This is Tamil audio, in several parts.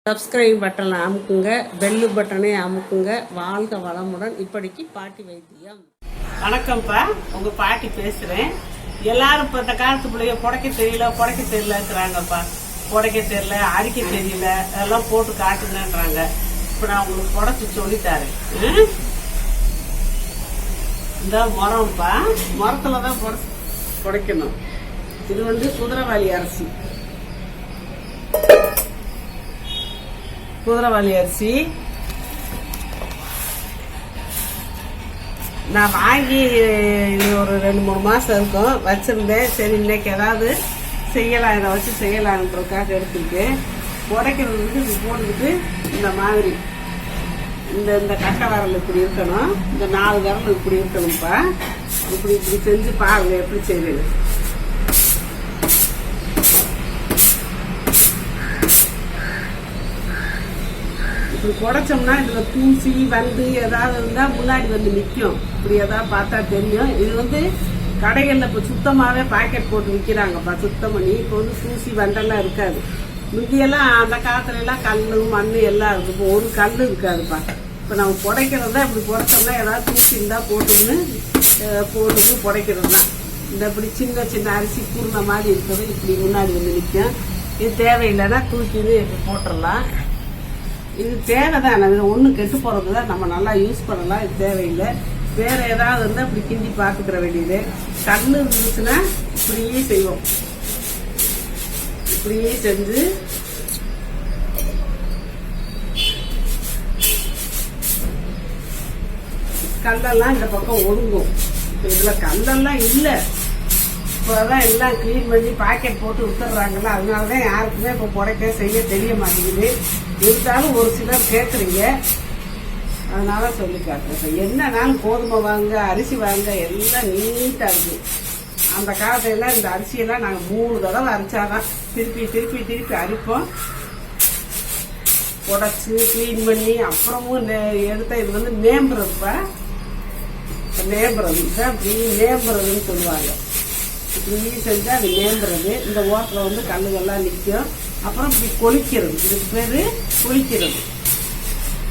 சப்ஸ்கிரைப் பட்டனை அமுக்குங்க, பெல்லு பட்டனை அமுக்குங்க. வாழ்க வளமுடன். இப்படிக்கு பாட்டி வைத்தியம். வணக்கம்ப்பா, உங்க பாட்டி பேசுறேன். எல்லாரும் இப்ப இந்த காலத்து பிள்ளைய புடைக்க தெரியலங்கிறாங்கப்பா. புடைக்க தெரியல, அரிக்க தெரியல, அதெல்லாம் போட்டு காட்டுங்கன்றாங்க. இப்ப நான் உங்களுக்கு புடைச்சு சொல்லித்தாரேன். இந்த மரம்ப்பா, மரத்துலதான் புடைக்கணும். இது குதிரைவாலி அரிசி. குதிரைவாலி அரிசி நான் வாங்கி ஒரு 2-3 மாசம் இருக்கும் வச்சிருந்தேன். சரி, இன்னைக்கு ஏதாவது செய்யலாம், இதை வச்சு செய்யலான்றதுக்காக எடுத்துக்கிட்டு உடைக்கிறது இது போட்டுக்கிட்டு இந்த மாதிரி இந்த கட்டை விரல் இப்படி இருக்கணும், இந்த 4 விரல் இப்படி இருக்கணும்ப்பா. இப்படி செஞ்சு பாருங்க எப்படி செய்யுது. இப்படி குடைச்சோம்னா இதுல தூசி ஏதாவது இருந்தா முன்னாடி நிற்கும். இப்படி ஏதாவது பார்த்தா தெரியும். இது கடைகள்ல இப்ப சுத்தமாவே பாக்கெட் போட்டு விற்கிறாங்கப்பா, சுத்தம் பண்ணி. இப்போ தூசி வண்டெல்லாம் இருக்காது. முந்தியெல்லாம் அந்த காலத்துல எல்லாம் கல்லு மண் எல்லாம் இருக்கும். இப்போ ஒரு கல் இருக்காதுப்பா. இப்ப நம்ம புடைக்கிறதா இப்படி புடைச்சோம்னா ஏதாவது தூசி இருந்தா போட்டு புடைக்கிறது தான். இந்த இப்படி சின்ன சின்ன அரிசி கூர்ண மாதிரி இருக்கிறது இப்படி முன்னாடி நிற்கும். இது தேவையில்லைன்னா தூக்கி இப்படி போட்டுடலாம். இது தேவைதான், ஒன்றும் கெட்டு போறது தான், நம்ம நல்லா யூஸ் பண்ணலாம். இது தேவையில்லை. வேற ஏதாவது இருந்தால் இப்படி கிண்டி பார்த்துக்கிற வேண்டியது. கல் இருந்துச்சுன்னா இப்படியே செய்வோம். இப்படியே செஞ்சு கல்லெல்லாம் இந்த பக்கம் ஒடுங்கும். இதுல கல்லெல்லாம் இல்லை. இப்போதான் எல்லாம் கிளீன் பண்ணி பாக்கெட் போட்டு வித்துடுறாங்கல்ல, அதனாலதான் யாருக்குமே இப்போ புடைக்க செய்ய தெரிய மாட்டேங்குது. இருந்தாலும் ஒரு சிலர் கேட்குறீங்க, அதனால சொல்லி காட்டுறேன். என்னன்னாலும் கோதுமை வாங்க, அரிசி வாங்க, எல்லாம் நீட்டா இருக்கு. அந்த காலத்துல இந்த அரிசியெல்லாம் நாங்கள் 3 தடவை அரிச்சாதான் திருப்பி அரிப்போம். உடச்சு கிளீன் பண்ணி அப்புறமும் எடுத்த இது நேம்புறதுப்பா. நேம்புறது தான் இப்படி நேம்புறதுன்னு சொல்லுவாங்க. இப்படி செஞ்சா அது நேம்புறது. இந்த ஓரத்தில் கல்லுகள்லாம் நிற்கும். அப்புறம் இப்படி கொளிக்கிறது, இதுக்கு பேரு கொளிக்கிறது.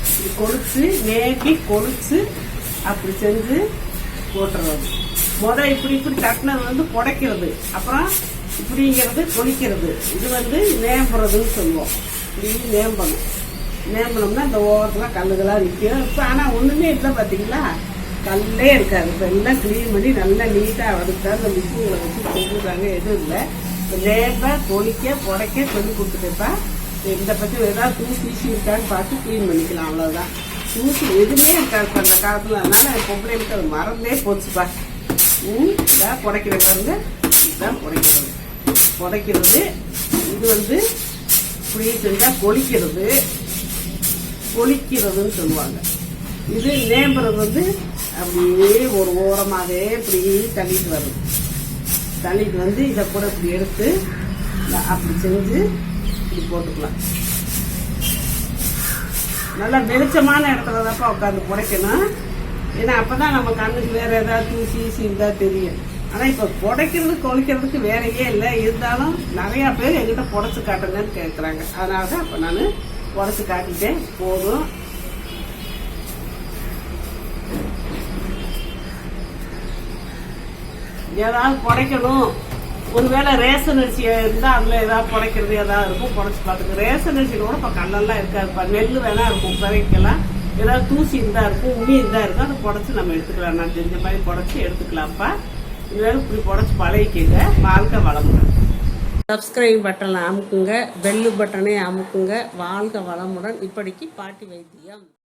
இப்படி கொளிச்சு நேட்டி கொளிச்சு அப்படி செஞ்சு போட்டுறது. இப்படி தட்டினது புடைக்கிறது. அப்புறம் இப்படிங்கிறது கொளிக்கிறது. இது நேம்புறதுன்னு சொல்லுவோம். இப்படி நேம்பணும். நேம்பணும்னா இந்த ஓரத்துல கல்லுகளாக நிற்கும். இப்போ ஆனால் ஒண்ணுமே இல்லை, பார்த்தீங்களா? கல்லே இருக்காது. இப்போ எல்லாம் கிளீன் பண்ணி நல்லா நீட்டாக வடுத்தா இந்த மிஷின்களை வச்சு செஞ்சுருக்காங்க. எதுவும் இல்லை. நேம்ப கொளிக்க புடைக்க சொல்லி கொடுத்துட்டேப்பா. இந்த பற்றி ஏதாவது தூசி இருக்கான்னு பார்த்து கிளீன் பண்ணிக்கலாம், அவ்வளோதான். தூசி எதுவுமே இருக்காது அந்த காலத்தில். அதனால பொம்பளைங்களுக்கு அது மறந்தே போச்சுப்பா. இதான் புடைக்கிற பாருங்க, இதுதான் புடைக்கிறது. இது இப்படி செஞ்சா கொளிக்கிறதுன்னு சொல்லுவாங்க. இது நேம்புறது அப்படியே ஒரு ஓரமாவே இப்படி தள்ளிட்டு வரும். தள்ளிட்டு இதை கூட இப்படி எடுத்து அப்படி செஞ்சு இப்படி போட்டுக்கலாம். நல்லா வெளிச்சமான இடத்துல தான்ப்பா உட்காந்து புடைக்கணும். ஏன்னா அப்பதான் நம்ம கண்ணுக்கு வேற ஏதாவது தூசி இருந்தா தெரியும். ஆனா இப்ப புடைக்கிறது கொளிக்கிறதுக்கு வேறையே இல்லை. இருந்தாலும் நிறைய பேர் எங்கிட்ட புடைச்சு காட்டுங்கன்னு கேட்கறாங்க. அதனாலதான் அப்ப நான் புடைச்சு காட்டிட்டேன். போதும். ஏதாவது புடைக்கணும், ஒருவேளை ரேஷன் அரிசி இருந்தா அதுல ஏதாவது புடைக்கிறது ஏதாவது இருக்கும், புடைச்சு பார்த்துக்கு. ரேஷன் அரிசியில கூட இப்ப கல்லெல்லாம் இருக்காதுப்பா. நெல் வேணா இருக்கும், பிறக்கலாம். ஏதாவது தூசி இருந்தா இருக்கும், உமி இருந்தா இருக்கும். அதை புடைச்சு நம்ம எடுத்துக்கலாம். நான் தெரிஞ்ச மாதிரி புடைச்சு எடுத்துக்கலாம்ப்பா. இதுவேளை இப்படி புடைச்சு பழகிக்கங்க. வாழ்க வளமுடன். சப்ஸ்கிரைப் பட்டனை அமுக்குங்க, பெல்லு பட்டனை அமுக்குங்க. வாழ்க வளமுடன். இப்படிக்கு பாட்டி வைத்தியம்.